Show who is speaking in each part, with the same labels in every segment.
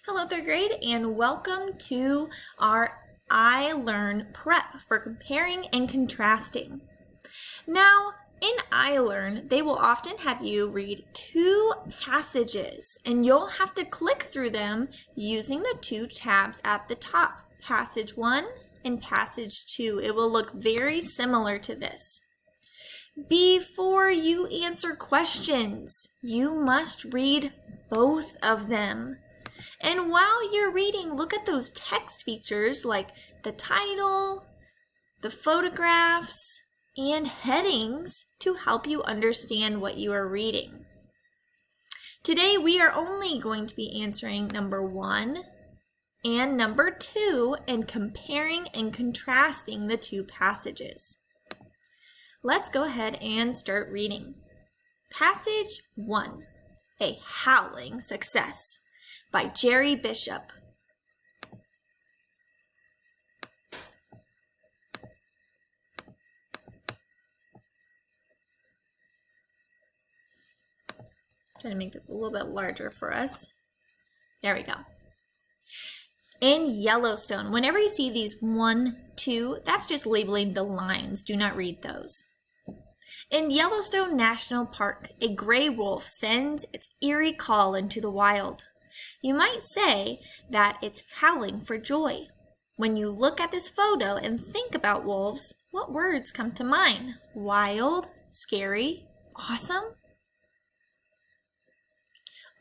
Speaker 1: Hello, third grade, and welcome to our iLearn prep for comparing and contrasting. Now, in iLearn, they will often have you read two passages, and you'll have to click through them using the two tabs at the top, Passage 1 and Passage 2. It will look very similar to this. Before you answer questions, you must read both of them. And while you're reading, look at those text features like the title, the photographs, and headings to help you understand what you are reading. Today we are only going to be answering number 1 and number 2 and comparing and contrasting the two passages. Let's go ahead and start reading. Passage 1, A Howling Success, by Jerry Bishop. Trying to make this a little bit larger for us. There we go. In Yellowstone, whenever you see these 1, 2, that's just labeling the lines. Do not read those. In Yellowstone National Park, a gray wolf sends its eerie call into the wild. You might say that it's howling for joy. When you look at this photo and think about wolves, what words come to mind? Wild, scary, awesome?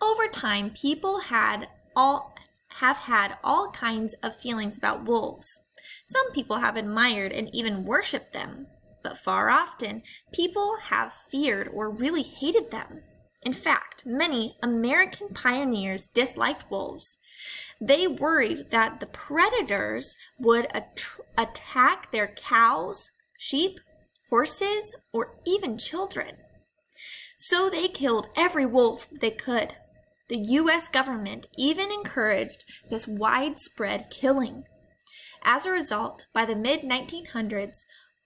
Speaker 1: Over time, people have had all kinds of feelings about wolves. Some people have admired and even worshipped them, but far often, people have feared or really hated them. In fact, many American pioneers disliked wolves. They worried that the predators would attack their cows, sheep, horses, or even children. So they killed every wolf they could. The U.S. government even encouraged this widespread killing. As a result, by the mid-1900s,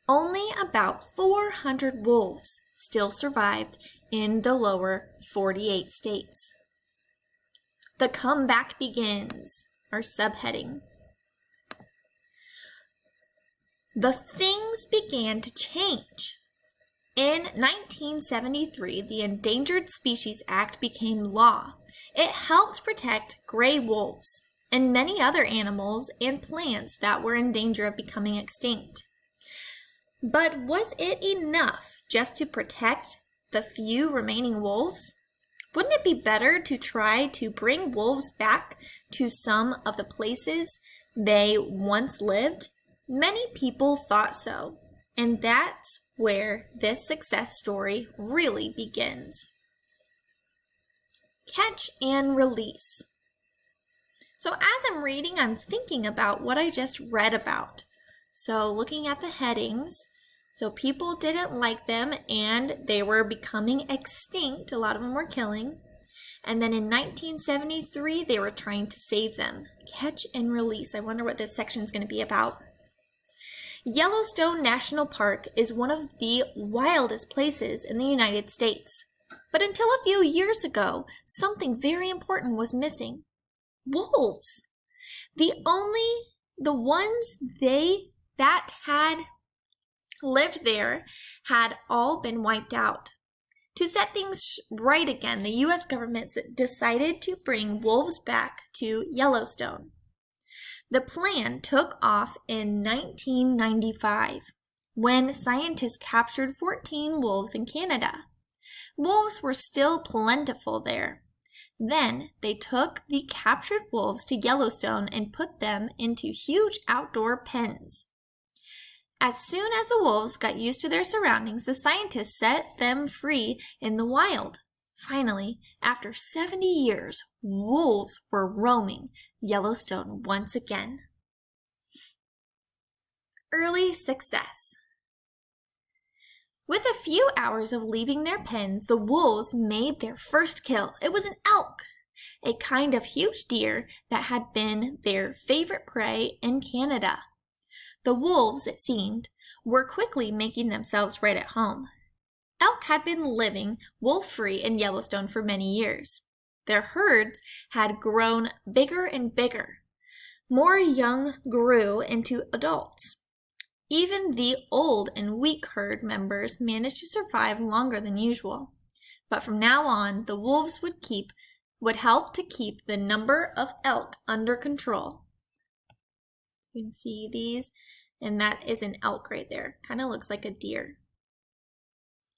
Speaker 1: only about 400 wolves still survived in the lower 48 states. The comeback begins, our subheading. The things began to change. In 1973, the Endangered Species Act became law. It helped protect gray wolves and many other animals and plants that were in danger of becoming extinct. But was it enough just to protect the few remaining wolves? Wouldn't it be better to try to bring wolves back to some of the places they once lived? Many people thought so, and that's where this success story really begins. Catch and release. So as I'm reading, I'm thinking about what I just read about. So looking at the headings, so people didn't like them and they were becoming extinct. A lot of them were killing. And then in 1973, they were trying to save them. Catch and release. I wonder what this section is going to be about. Yellowstone National Park is one of the wildest places in the United States. But until a few years ago, something very important was missing. Wolves. The ones that had lived there had all been wiped out. To set things right again, the U.S. government decided to bring wolves back to Yellowstone. The plan took off in 1995 when scientists captured 14 wolves in Canada. Wolves were still plentiful there. Then they took the captured wolves to Yellowstone and put them into huge outdoor pens. As soon as the wolves got used to their surroundings, the scientists set them free in the wild. Finally, after 70 years, wolves were roaming Yellowstone once again. Early success. With a few hours of leaving their pens, the wolves made their first kill. It was an elk, a kind of huge deer that had been their favorite prey in Canada. The wolves, it seemed, were quickly making themselves right at home. Elk had been living wolf-free in Yellowstone for many years. Their herds had grown bigger and bigger. More young grew into adults. Even the old and weak herd members managed to survive longer than usual. But from now on, the wolves would help to keep the number of elk under control. You can see these, and that is an elk right there. Kind of looks like a deer.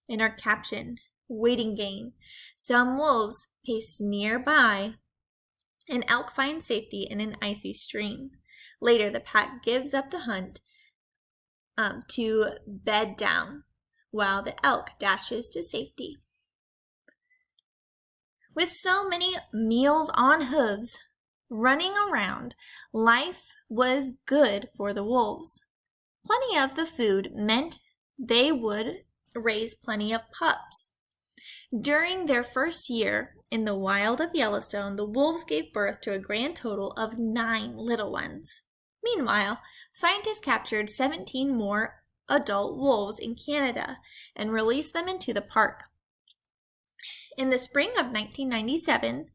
Speaker 1: In our caption, waiting game. Some wolves pace nearby. An elk finds safety in an icy stream. Later, the pack gives up the hunt to bed down, while the elk dashes to safety. With so many meals on hooves running around, life was good for the wolves. Plenty of the food meant they would raise plenty of pups. During their first year in the wild of Yellowstone, the wolves gave birth to a grand total of 9 little ones. Meanwhile, scientists captured 17 more adult wolves in Canada and released them into the park. In the spring of 1997,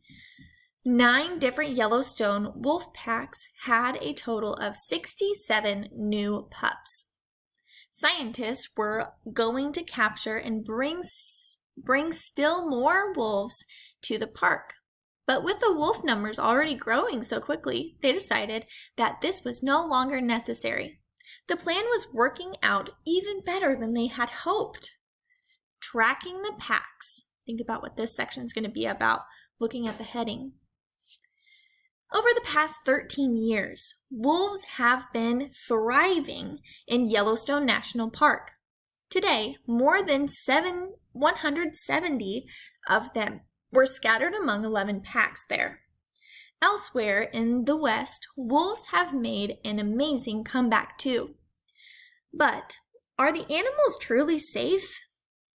Speaker 1: 9 different Yellowstone wolf packs had a total of 67 new pups. Scientists were going to capture and bring still more wolves to the park. But with the wolf numbers already growing so quickly, they decided that this was no longer necessary. The plan was working out even better than they had hoped. Tracking the packs. Think about what this section is going to be about, looking at the heading. Over the past 13 years, wolves have been thriving in Yellowstone National Park. Today, more than 170 of them were scattered among 11 packs there. Elsewhere in the West, wolves have made an amazing comeback too. But are the animals truly safe?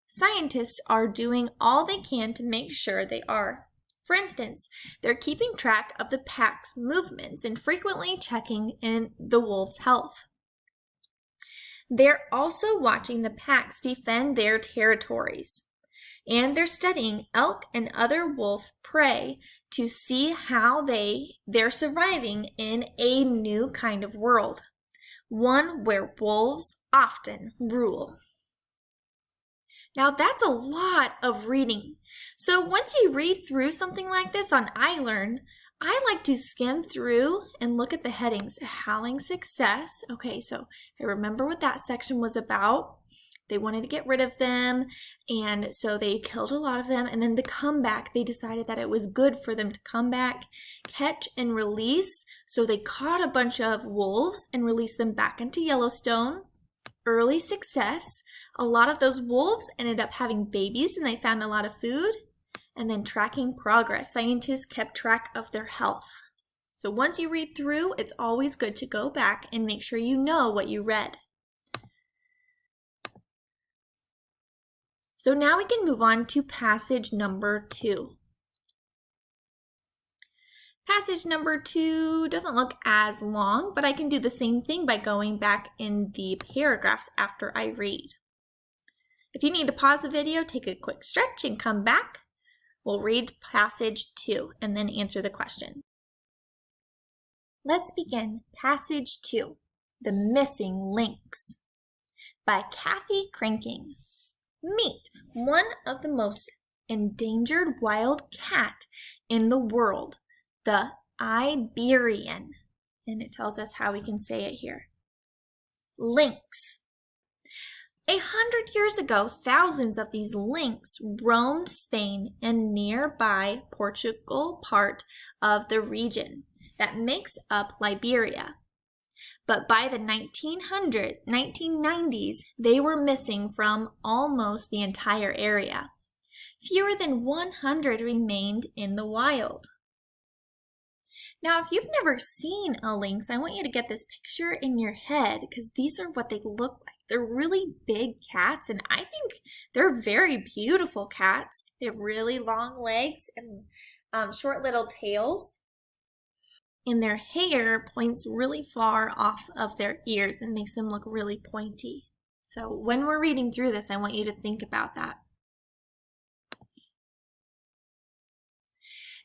Speaker 1: Scientists are doing all they can to make sure they are. For instance, they're keeping track of the pack's movements and frequently checking in the wolves' health. They're also watching the packs defend their territories. And they're studying elk and other wolf prey to see how they're surviving in a new kind of world, one where wolves often rule. Now that's a lot of reading. So once you read through something like this on iLearn, I like to skim through and look at the headings. Howling success. Okay, so I remember what that section was about. They wanted to get rid of them, and so they killed a lot of them. And then the comeback, they decided that it was good for them to come back, catch and release. So they caught a bunch of wolves and released them back into Yellowstone. Early success. A lot of those wolves ended up having babies and they found a lot of food. And then tracking progress. Scientists kept track of their health. So once you read through, it's always good to go back and make sure you know what you read. So now we can move on to passage number 2. Passage number 2 doesn't look as long, but I can do the same thing by going back in the paragraphs after I read. If you need to pause the video, take a quick stretch and come back. We'll read passage 2 and then answer the question. Let's begin passage 2, The Missing Lynx, by Kathy Cranking. Meet one of the most endangered wild cat in the world, the Iberian. And it tells us how we can say it here. Lynx. 100 years ago, thousands of these lynx roamed Spain and nearby Portugal part of the region that makes up Liberia. But by the 1990s, they were missing from almost the entire area. Fewer than 100 remained in the wild. Now, if you've never seen a lynx, I want you to get this picture in your head because these are what they look like. They're really big cats, and I think they're very beautiful cats. They have really long legs and short little tails. And their hair points really far off of their ears and makes them look really pointy. So when we're reading through this, I want you to think about that.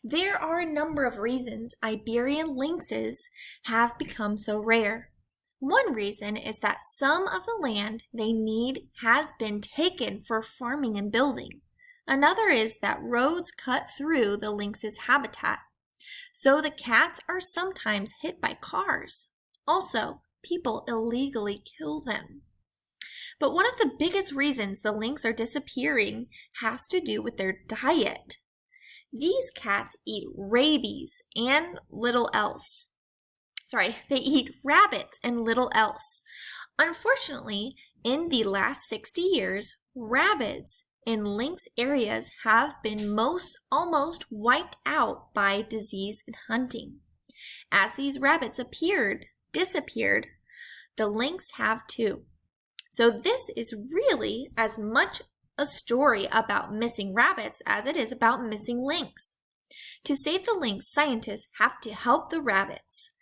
Speaker 1: There are a number of reasons Iberian lynxes have become so rare. One reason is that some of the land they need has been taken for farming and building. Another is that roads cut through the lynx's habitat, so the cats are sometimes hit by cars. Also, people illegally kill them. But one of the biggest reasons the lynx are disappearing has to do with their diet. These cats eat rabies and little else. They eat rabbits and little else. Unfortunately, in the last 60 years, rabbits in lynx areas have been almost wiped out by disease and hunting. As these rabbits disappeared, the lynx have too. So this is really as much a story about missing rabbits as it is about missing lynx. To save the lynx, scientists have to help the rabbits.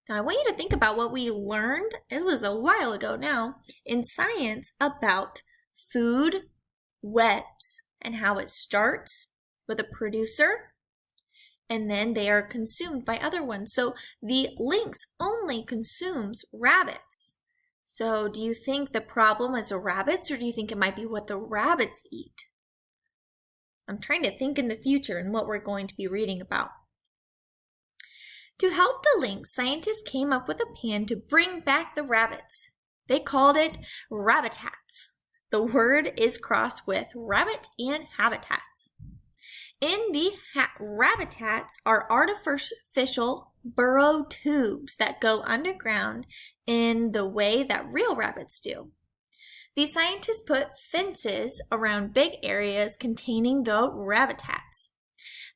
Speaker 1: Now, I want you to think about what we learned, it was a while ago now, in science about food webs and how it starts with a producer and then they are consumed by other ones. So the lynx only consumes rabbits. So do you think the problem is the rabbits, or do you think it might be what the rabbits eat? I'm trying to think in the future and what we're going to be reading about. To help the lynx, scientists came up with a plan to bring back the rabbits. They called it rabbitats. The word is crossed with rabbit and habitats. In the rabbitats are artificial burrow tubes that go underground in the way that real rabbits do. The scientists put fences around big areas containing the rabbitats.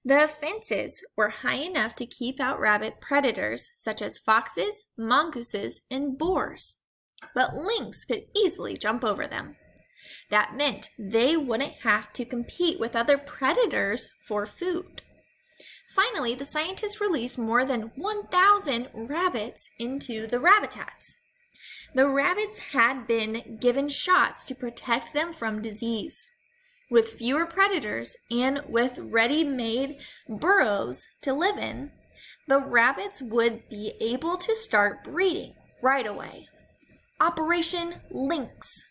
Speaker 1: The fences were high enough to keep out rabbit predators such as foxes, mongooses, and boars, but lynx could easily jump over them. That meant they wouldn't have to compete with other predators for food. Finally, the scientists released more than 1,000 rabbits into the rabbitats. The rabbits had been given shots to protect them from disease. With fewer predators and with ready-made burrows to live in, the rabbits would be able to start breeding right away. Operation Lynx.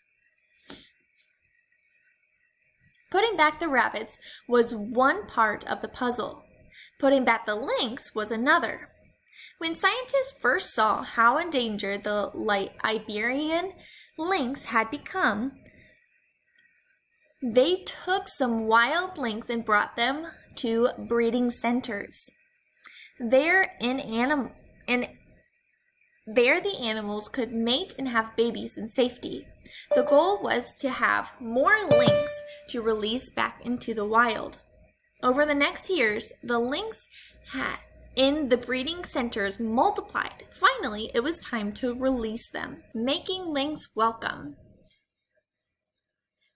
Speaker 1: Putting back the rabbits was one part of the puzzle. Putting back the lynx was another. When scientists first saw how endangered the Iberian lynx had become, they took some wild lynx and brought them to breeding centers. There the animals could mate and have babies in safety. The goal was to have more lynx to release back into the wild. Over the next years, the lynx in the breeding centers multiplied. Finally, it was time to release them, making lynx welcome.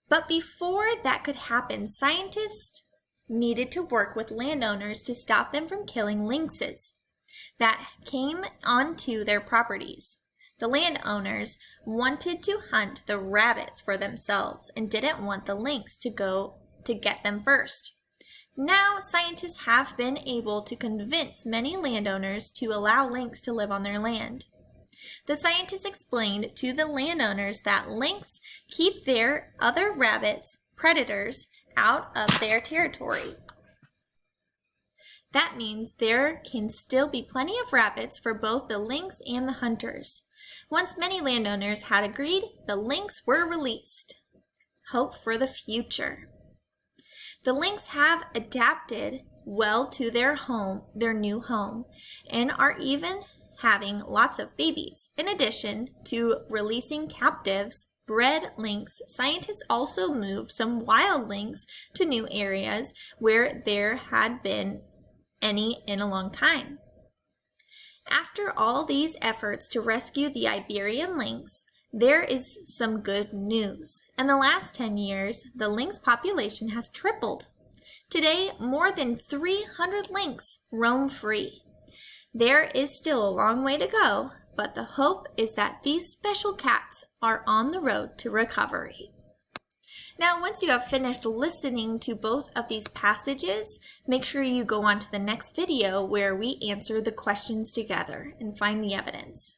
Speaker 1: But before that could happen, scientists needed to work with landowners to stop them from killing lynxes that came onto their properties. The landowners wanted to hunt the rabbits for themselves and didn't want the lynx to go to get them first. Now, scientists have been able to convince many landowners to allow lynx to live on their land. The scientists explained to the landowners that lynx keep their other rabbits, predators, out of their territory. That means there can still be plenty of rabbits for both the lynx and the hunters. Once many landowners had agreed, the lynx were released. Hope for the future. The lynx have adapted well to their new home, and are even having lots of babies. In addition to releasing captives, bred lynx, scientists also moved some wild lynx to new areas where there had been any in a long time. After all these efforts to rescue the Iberian lynx, there is some good news. In the last 10 years, the lynx population has tripled. Today, more than 300 lynx roam free. There is still a long way to go, but the hope is that these special cats are on the road to recovery. Now, once you have finished listening to both of these passages, make sure you go on to the next video where we answer the questions together and find the evidence.